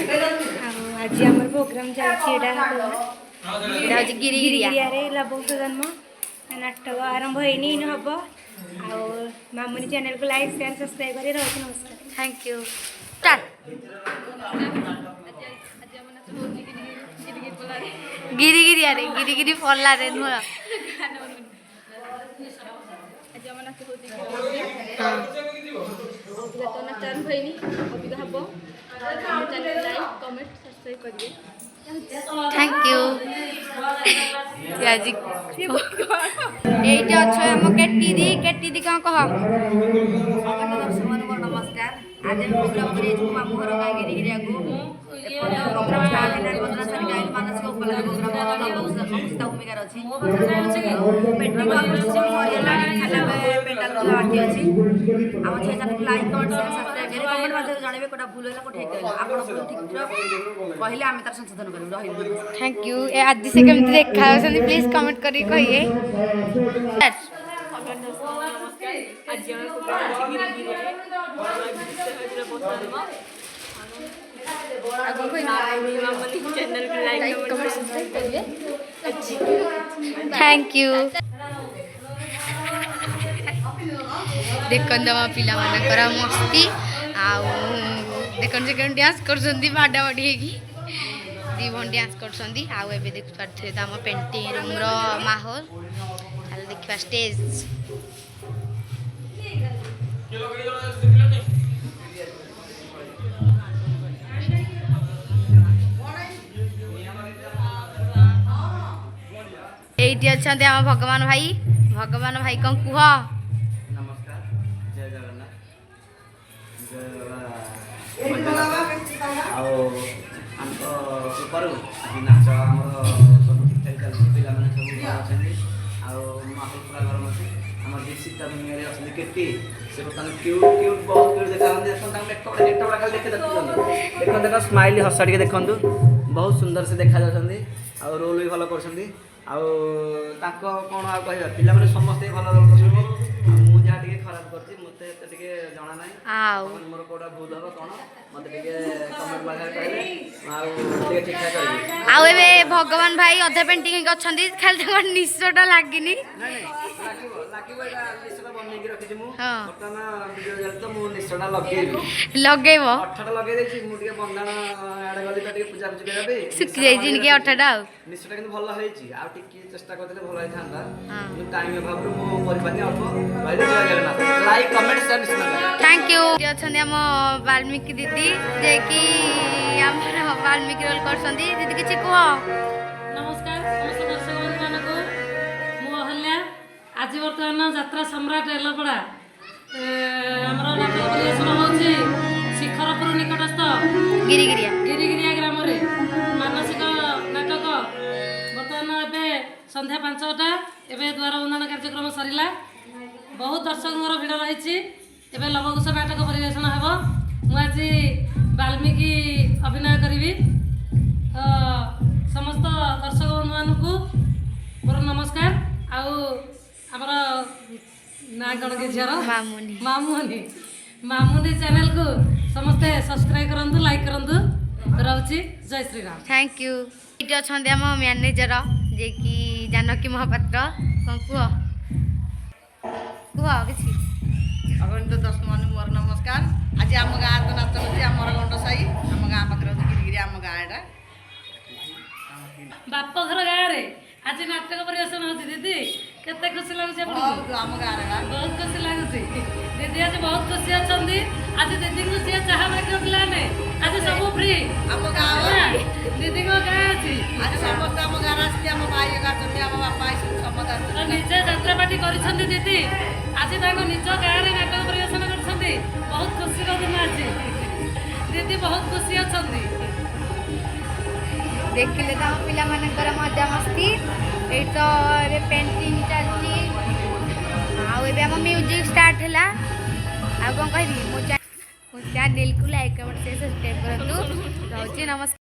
आज आम प्रोग्राम चलती गिरिगिरिया लवंग जन्म नाटक आरंभ होनी हम आ मामुनी चैनल को लाइक शेयर सब्सक्राइब कर नमस्कार थैंक यू स्टार्ट गिरिगिरिया रे गिरिगिरी पल्ला रे नुह थैंक यू आज ये आम केटी दी कौन कह नमस्कार आज प्रोग्राम कर मामू घर गाँ गिरिगिरिया को प्रोग्राम स्टार्ट है मानसिक उपलब्ध भूमिकार अच्छी पेंटाल बाकी अच्छी आम झील channel like comment share subscribe करें कमेंट मध्य जानवे कोटा भूल है कोठे आप ठीक कहले आम तार संशोधन करूँ थैंक यू आज से केमती देखा प्लीज कमेंट करी कहिए थैंक यू देखन दवा पिला मानकर मस्ती आउ देखन से डांस कर बाडा बाड़ी होगी दी भन डांस कर आउ एबे देख पारे तो आम पेंटिंग रूम रो माहौल चल देखा स्टेज ये अच्छा आम भगवान भाई कौन कुह नमस्कार जय जगन्नाथ जय पेपर आज नाच आम सब ठीक ठाक चलती पिला सब अच्छा माहौल पूरा गरम अच्छी आम दीक्षिता दुनिया अच्छे केटी से बर्तमान क्यूट क्यूट बहुत क्यूट देखा देखते देख स्माइल हसा टे देखु बहुत सुंदर से देखा जाती रोल भी भल कर कौन कह पिला समस्ते भल रोल कर मुझे खराब कर मत जना ना मोर कौटा भूल हम कौन मत कमेंट कहले ठीक ठाक कर भगवान भाई अधे पेंटिंग अच्छी खाली निशटा लगे लगेब अठाटा लगे बंधाण आड़े गली तो पूजा पूजी करने सुखी जाइए अठाटा निश्चयटा कि भल होती चेष्टा करते भल होता टाइम अभाव मुझे अल्प लाइक कमेंट शेयर निश्चित थैंक यू अच्छा आम वाल्मीकि दीदी जे कि वाल्मीकि रोल कर दीदी किसी कह नमस्कार समस्त दर्शक बंधु मान को मुहल्या आज बर्तमान यात्रा सम्राट एलपड़ा आमर नाटक परिवेशन होची शिखरपुर निकटस्थ गिरिगिरिया ग्राम मानसिक नाटक बर्तमान एवं संध्या 5टा एवं द्वार बंधन कार्यक्रम सरला बहुत दर्शक भिड़ रही लवकुश नाटक परिवेशन हे मुझे वाल्मीकि अभिनय करी तो समस्त दर्शक बंधु मान को मोर नमस्कार आमर ना कौन कि झीर मामुनी चैनल को समस्ते सब्सक्राइब करूँ लाइक करूँ रोचे जय श्री राम थैंक यू ये अच्छा आम मैनेजर जे कि जानकी महापात्र कौन कह कि अगणित दर्शक मान मोर नमस्कार आज आम गाँव तो नाच होती आमर गंड साई आम गाँ पाखे गिरिगिरी आम गाँ एटा बापघर गाँव में आज नाटक परिवेशन होती दीदी केते खुशी लगुच आम गाँव बहुत खुशी लगुच दीदी आज बहुत खुशी अच्छा आज दीदी को जी चाह मागे पिलाने आज सब फ्री आम गाँव दीदी को गाँ अच्छी आज समस्त आम गाँव आम भाई आम बापा समस्त निजे यात्रा पार्टी कर दीदी आज निज गाँव में नाटक परिवेशन कर बहुत खुशी दिन आज दीदी बहुत खुशी अच्छा देखिले तो पिला मानकर मजा मस्ती ये तो पेंटिंग चलती आम म्यूजिक स्टार्ट है आ कौन कह मो चैनल को लाइक कमेंट सब्सक्राइब करूँ रोचे नमस्कार।